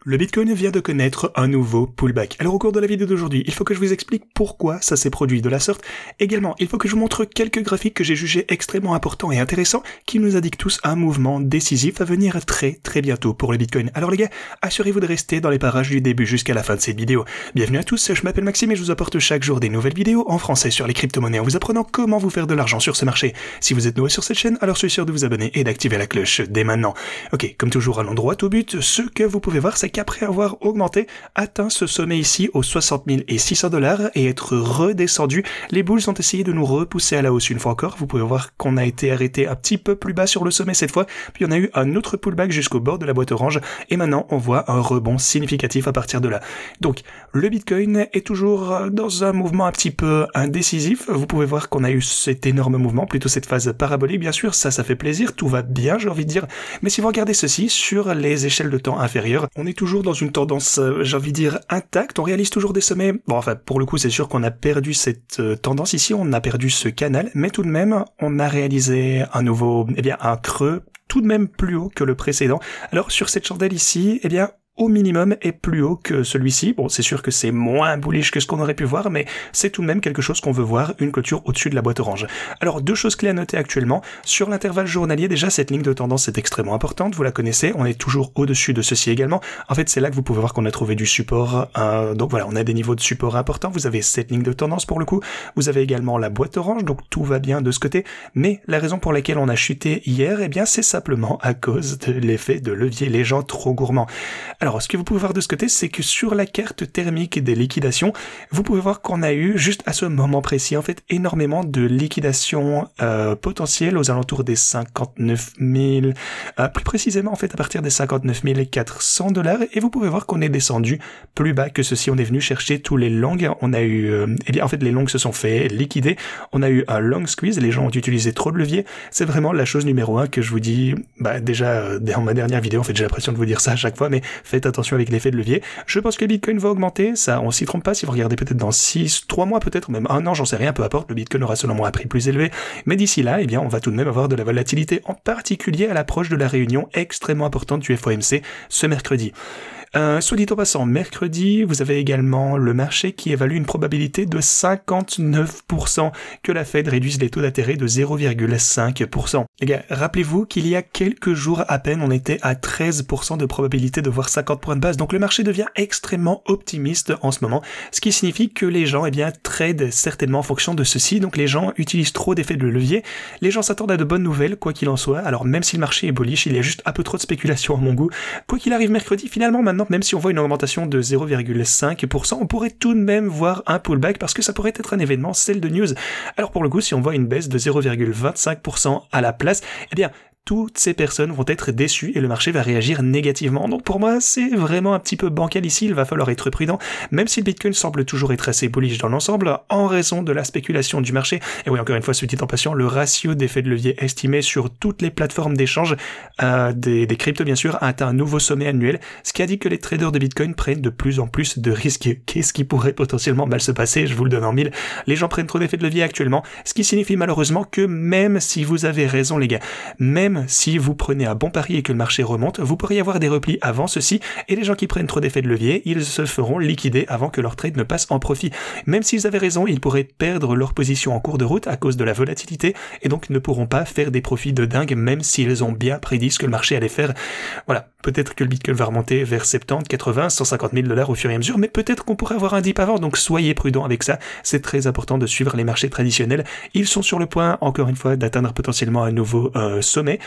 Le Bitcoin vient de connaître un nouveau pullback. Alors au cours de la vidéo d'aujourd'hui, il faut que je vous explique pourquoi ça s'est produit de la sorte. Également, il faut que je vous montre quelques graphiques que j'ai jugés extrêmement importants et intéressants qui nous indiquent tous un mouvement décisif à venir très bientôt pour le Bitcoin. Alors les gars, assurez-vous de rester dans les parages du début jusqu'à la fin de cette vidéo. Bienvenue à tous, je m'appelle Maxime et je vous apporte chaque jour des nouvelles vidéos en français sur les crypto-monnaies en vous apprenant comment vous faire de l'argent sur ce marché. Si vous êtes nouveau sur cette chaîne, alors soyez sûr de vous abonner et d'activer la cloche dès maintenant. Ok, comme toujours allons droit au but, ce que vous pouvez voir c'est qu'après avoir augmenté, atteint ce sommet ici aux 60 600 $ et être redescendu, les bulls ont essayé de nous repousser à la hausse une fois encore. Vous pouvez voir qu'on a été arrêté un petit peu plus bas sur le sommet cette fois, puis on a eu un autre pullback jusqu'au bord de la boîte orange, et maintenant on voit un rebond significatif à partir de là. Donc le Bitcoin est toujours dans un mouvement un petit peu indécisif. Vous pouvez voir qu'on a eu cet énorme mouvement, plutôt cette phase parabolique, bien sûr, ça fait plaisir, tout va bien j'ai envie de dire, mais si vous regardez ceci sur les échelles de temps inférieures, on est toujours dans une tendance, j'ai envie de dire, intacte, on réalise toujours des sommets. Bon, enfin, pour le coup, c'est sûr qu'on a perdu cette tendance ici, on a perdu ce canal, mais tout de même, on a réalisé un nouveau, un creux tout de même plus haut que le précédent. Alors, sur cette chandelle ici, au minimum est plus haut que celui-ci. Bon, c'est sûr que c'est moins bullish que ce qu'on aurait pu voir, mais c'est tout de même quelque chose qu'on veut voir, une clôture au-dessus de la boîte orange. Alors, deux choses clés à noter actuellement. Sur l'intervalle journalier, déjà, cette ligne de tendance est extrêmement importante, vous la connaissez, on est toujours au-dessus de ceci également. En fait, c'est là que vous pouvez voir qu'on a trouvé du support. Donc voilà, on a des niveaux de support importants, vous avez cette ligne de tendance pour le coup, vous avez également la boîte orange, donc tout va bien de ce côté, mais la raison pour laquelle on a chuté hier, c'est simplement à cause de l'effet de levier, les gens trop gourmands. Alors, ce que vous pouvez voir de ce côté, c'est que sur la carte thermique des liquidations, vous pouvez voir qu'on a eu, juste à ce moment précis, en fait, énormément de liquidations potentielles aux alentours des 59 000, plus précisément, en fait, à partir des 59 400 $, et vous pouvez voir qu'on est descendu plus bas que ceci. On est venu chercher tous les longs, on a eu, en fait, les longs se sont fait liquider, on a eu un long squeeze, les gens ont utilisé trop de levier. C'est vraiment la chose numéro 1 que je vous dis, déjà, dans ma dernière vidéo, en fait, j'ai l'impression de vous dire ça à chaque fois, mais faites attention avec l'effet de levier. Je pense que le Bitcoin va augmenter, ça on s'y trompe pas, si vous regardez peut-être dans 3 mois peut-être, même 1 an, j'en sais rien, peu importe, le Bitcoin aura selon moi un prix plus élevé, mais d'ici là, on va tout de même avoir de la volatilité, en particulier à l'approche de la réunion extrêmement importante du FOMC ce mercredi. Soit dit en passant, mercredi, vous avez également le marché qui évalue une probabilité de 59% que la Fed réduise les taux d'intérêt de 0,5%. Les gars, rappelez-vous qu'il y a quelques jours à peine, on était à 13% de probabilité de voir 50 points de base, donc le marché devient extrêmement optimiste en ce moment, ce qui signifie que les gens, tradent certainement en fonction de ceci, donc les gens utilisent trop d'effets de levier, les gens s'attendent à de bonnes nouvelles, quoi qu'il en soit, alors même si le marché est bullish, il y a juste un peu trop de spéculation à mon goût, quoi qu'il arrive mercredi, finalement maintenant, même si on voit une augmentation de 0,5%, on pourrait tout de même voir un pullback parce que ça pourrait être un événement sell de news. Alors pour le coup, si on voit une baisse de 0,25% à la place, toutes ces personnes vont être déçues et le marché va réagir négativement. Donc pour moi, c'est vraiment un petit peu bancal ici, il va falloir être prudent, même si le Bitcoin semble toujours être assez bullish dans l'ensemble, en raison de la spéculation du marché. Et oui, encore une fois, ce petit en passant, le ratio d'effet de levier estimé sur toutes les plateformes d'échange des cryptos, bien sûr, a atteint un nouveau sommet annuel, ce qui indique que les traders de Bitcoin prennent de plus en plus de risques. Qu'est-ce qui pourrait potentiellement mal se passer? Je vous le donne en mille. Les gens prennent trop d'effets de levier actuellement, ce qui signifie malheureusement que même si vous avez raison, les gars, même si vous prenez un bon pari et que le marché remonte, vous pourriez avoir des replis avant ceci, et les gens qui prennent trop d'effets de levier, ils se feront liquider avant que leur trade ne passe en profit. Même s'ils avaient raison, ils pourraient perdre leur position en cours de route à cause de la volatilité, et donc ne pourront pas faire des profits de dingue, même s'ils ont bien prédit ce que le marché allait faire. Voilà, peut-être que le Bitcoin va remonter vers 70, 80, 150 000 $ au fur et à mesure, mais peut-être qu'on pourrait avoir un dip avant, donc soyez prudents avec ça, c'est très important de suivre les marchés traditionnels, ils sont sur le point, encore une fois, d'atteindre potentiellement un nouveau sommet.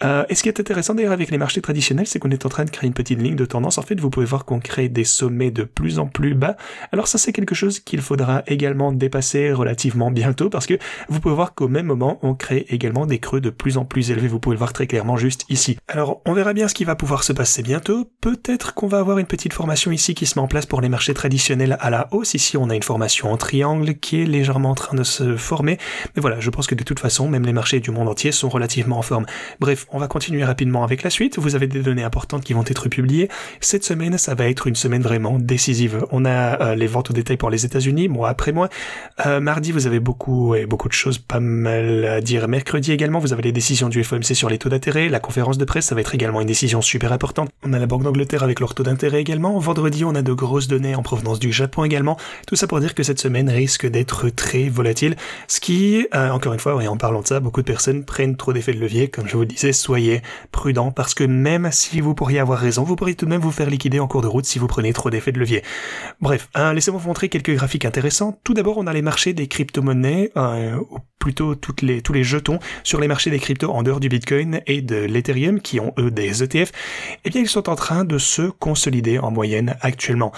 Et ce qui est intéressant d'ailleurs avec les marchés traditionnels, c'est qu'on est en train de créer une petite ligne de tendance. En fait, vous pouvez voir qu'on crée des sommets de plus en plus bas. Alors ça, c'est quelque chose qu'il faudra également dépasser relativement bientôt, parce que vous pouvez voir qu'au même moment, on crée également des creux de plus en plus élevés. Vous pouvez le voir très clairement juste ici. Alors, on verra bien ce qui va pouvoir se passer bientôt. Peut-être qu'on va avoir une petite formation ici qui se met en place pour les marchés traditionnels à la hausse. Ici, on a une formation en triangle qui est légèrement en train de se former. Mais voilà, je pense que de toute façon, même les marchés du monde entier sont relativement en forme. Bref, on va continuer rapidement avec la suite. Vous avez des données importantes qui vont être publiées. Cette semaine, ça va être une semaine vraiment décisive. On a les ventes au détail pour les États-Unis, mois après mois. Mardi, vous avez beaucoup de choses pas mal à dire. Mercredi également, vous avez les décisions du FOMC sur les taux d'intérêt. La conférence de presse, ça va être également une décision super importante. On a la Banque d'Angleterre avec leur taux d'intérêt également. Vendredi, on a de grosses données en provenance du Japon également. Tout ça pour dire que cette semaine risque d'être très volatile. Ce qui, encore une fois, en parlant de ça, beaucoup de personnes prennent trop d'effets de levier. Comme je vous le disais, soyez prudents parce que même si vous pourriez avoir raison, vous pourriez tout de même vous faire liquider en cours de route si vous prenez trop d'effets de levier. Bref, laissez-moi vous montrer quelques graphiques intéressants. Tout d'abord, on a les marchés des crypto-monnaies, ou plutôt tous les jetons sur les marchés des cryptos en dehors du Bitcoin et de l'Ethereum, qui ont eux des ETF. Eh bien, ils sont en train de se consolider en moyenne actuellement.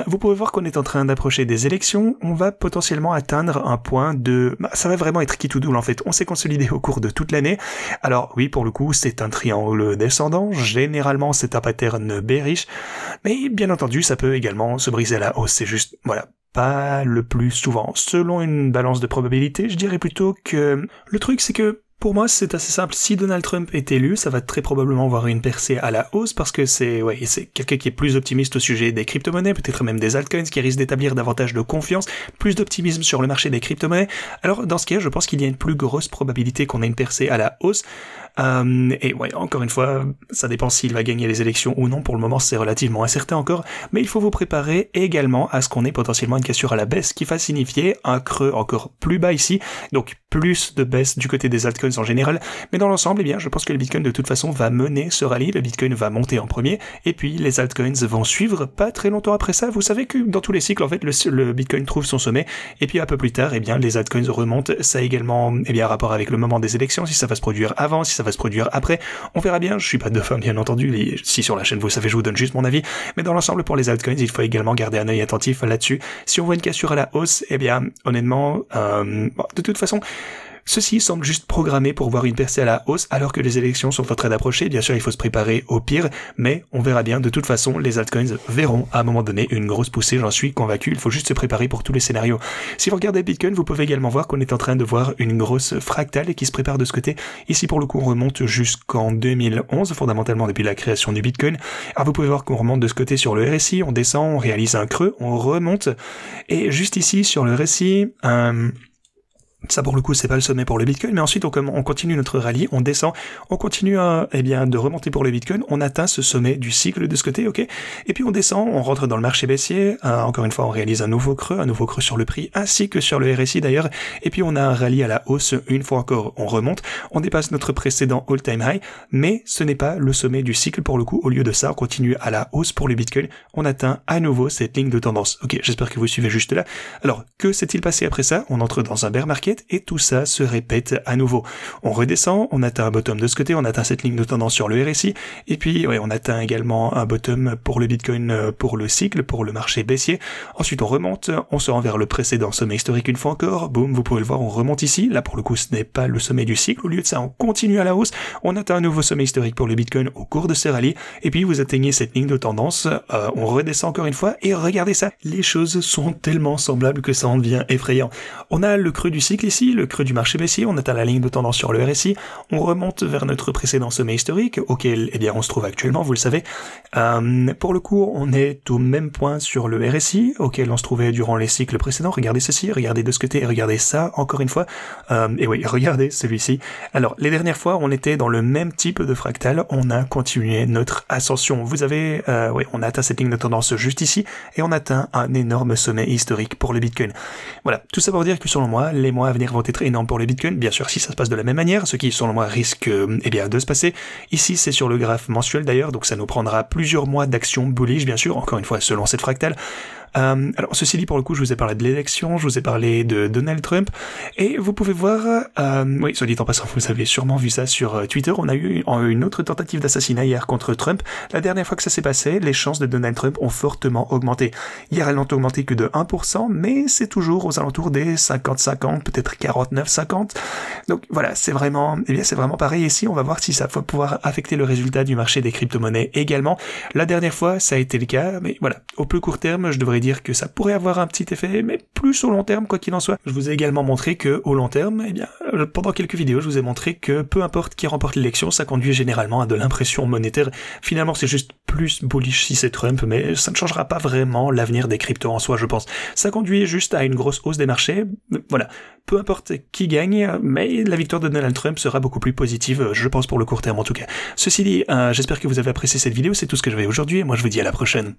Vous pouvez voir qu'on est en train d'approcher des élections. On va potentiellement atteindre un point de... ça va vraiment être qui tout double en fait. On s'est consolidé au cours de toute l'année. Alors oui, pour le coup, c'est un triangle descendant. Généralement, c'est un pattern bearish. Mais bien entendu, ça peut également se briser à la hausse. C'est juste, voilà, pas le plus souvent. Selon une balance de probabilité, je dirais plutôt que... Le truc, c'est que pour moi, c'est assez simple. Si Donald Trump est élu, ça va très probablement avoir une percée à la hausse parce que c'est quelqu'un qui est plus optimiste au sujet des crypto-monnaies, peut-être même des altcoins, qui risque d'établir davantage de confiance, plus d'optimisme sur le marché des crypto-monnaies. Alors, dans ce cas, je pense qu'il y a une plus grosse probabilité qu'on ait une percée à la hausse. Et ouais, encore une fois, ça dépend s'il va gagner les élections ou non. Pour le moment, c'est relativement incertain encore. Mais il faut vous préparer également à ce qu'on ait potentiellement une cassure à la baisse qui va signifier un creux encore plus bas ici. Donc, plus de baisse du côté des altcoins en général. Mais dans l'ensemble, eh bien, je pense que le Bitcoin de toute façon va mener ce rallye. Le Bitcoin va monter en premier. Et puis, les altcoins vont suivre pas très longtemps après ça. Vous savez que dans tous les cycles, en fait, le Bitcoin trouve son sommet. Et puis, un peu plus tard, eh bien, les altcoins remontent. Ça a également, eh bien, rapport avec le moment des élections. Si ça va se produire avant, si ça va se produire après, on verra bien. Je suis pas dauphin, bien entendu. Si sur la chaîne vous savez, je vous donne juste mon avis. Mais dans l'ensemble, pour les altcoins, il faut également garder un œil attentif là-dessus. Si on voit une cassure à la hausse, eh bien, honnêtement, de toute façon, ceci semble juste programmé pour voir une percée à la hausse alors que les élections sont en train d'approcher. Bien sûr, il faut se préparer au pire, mais on verra bien. De toute façon, les altcoins verront à un moment donné une grosse poussée, j'en suis convaincu. Il faut juste se préparer pour tous les scénarios. Si vous regardez Bitcoin, vous pouvez également voir qu'on est en train de voir une grosse fractale qui se prépare de ce côté. Ici, pour le coup, on remonte jusqu'en 2011, fondamentalement depuis la création du Bitcoin. Alors, vous pouvez voir qu'on remonte de ce côté sur le RSI, on descend, on réalise un creux, on remonte. Et juste ici, sur le RSI, ça pour le coup c'est pas le sommet pour le Bitcoin, mais ensuite on continue notre rallye, on descend, on continue de remonter pour le Bitcoin, on atteint ce sommet du cycle de ce côté, ok, et puis on descend, on rentre dans le marché baissier, encore une fois on réalise un nouveau creux sur le prix ainsi que sur le RSI d'ailleurs, et puis on a un rallye à la hausse, une fois encore on remonte, on dépasse notre précédent all-time high, mais ce n'est pas le sommet du cycle pour le coup. Au lieu de ça, on continue à la hausse pour le Bitcoin, on atteint à nouveau cette ligne de tendance. Ok, j'espère que vous suivez juste là. Alors, que s'est-il passé après ça? On entre dans un bear market et tout ça se répète à nouveau. On redescend, on atteint un bottom de ce côté, on atteint cette ligne de tendance sur le RSI, et puis on atteint également un bottom pour le Bitcoin, pour le cycle, pour le marché baissier. Ensuite on remonte, on se rend vers le précédent sommet historique une fois encore, boum, vous pouvez le voir, on remonte ici. Là pour le coup ce n'est pas le sommet du cycle, au lieu de ça on continue à la hausse, on atteint un nouveau sommet historique pour le Bitcoin au cours de ces rallyes, et puis vous atteignez cette ligne de tendance, on redescend encore une fois, et regardez ça, les choses sont tellement semblables que ça en devient effrayant. On a le creux du cycle ici, le creux du marché baissier, on atteint la ligne de tendance sur le RSI, on remonte vers notre précédent sommet historique, auquel eh bien on se trouve actuellement, vous le savez. Pour le coup, on est au même point sur le RSI, auquel on se trouvait durant les cycles précédents. Regardez ceci, regardez de ce côté, regardez ça, encore une fois. Et oui, regardez celui-ci. Alors, les dernières fois, on était dans le même type de fractal, on a continué notre ascension. Vous avez, on a atteint cette ligne de tendance juste ici, et on atteint un énorme sommet historique pour le Bitcoin. Voilà, tout ça pour dire que selon moi, les mois à venir vont être énormes pour le Bitcoin. Bien sûr, si ça se passe de la même manière, ce qui selon moi risque de se passer. Ici, c'est sur le graphe mensuel d'ailleurs, donc ça nous prendra plusieurs mois d'action bullish, bien sûr, encore une fois, selon cette fractale. Alors, ceci dit, pour le coup, je vous ai parlé de l'élection, je vous ai parlé de Donald Trump, et vous pouvez voir, oui, soit dit en passant, vous avez sûrement vu ça sur Twitter, on a eu une autre tentative d'assassinat hier contre Trump. La dernière fois que ça s'est passé, les chances de Donald Trump ont fortement augmenté. Hier, elles n'ont augmenté que de 1%, mais c'est toujours aux alentours des 50-50, peut-être 49-50. Donc voilà, c'est vraiment pareil ici, on va voir si ça va pouvoir affecter le résultat du marché des crypto-monnaies également. La dernière fois, ça a été le cas, mais voilà, au plus court terme, je devrais dire dire que ça pourrait avoir un petit effet, mais plus au long terme, quoi qu'il en soit. Je vous ai également montré que, au long terme, eh bien, pendant quelques vidéos, je vous ai montré que peu importe qui remporte l'élection, ça conduit généralement à de l'impression monétaire. Finalement, c'est juste plus bullish si c'est Trump, mais ça ne changera pas vraiment l'avenir des cryptos en soi, je pense. Ça conduit juste à une grosse hausse des marchés. Voilà. Peu importe qui gagne, mais la victoire de Donald Trump sera beaucoup plus positive, je pense, pour le court terme en tout cas. Ceci dit, j'espère que vous avez apprécié cette vidéo, c'est tout ce que j'avais aujourd'hui, et moi je vous dis à la prochaine.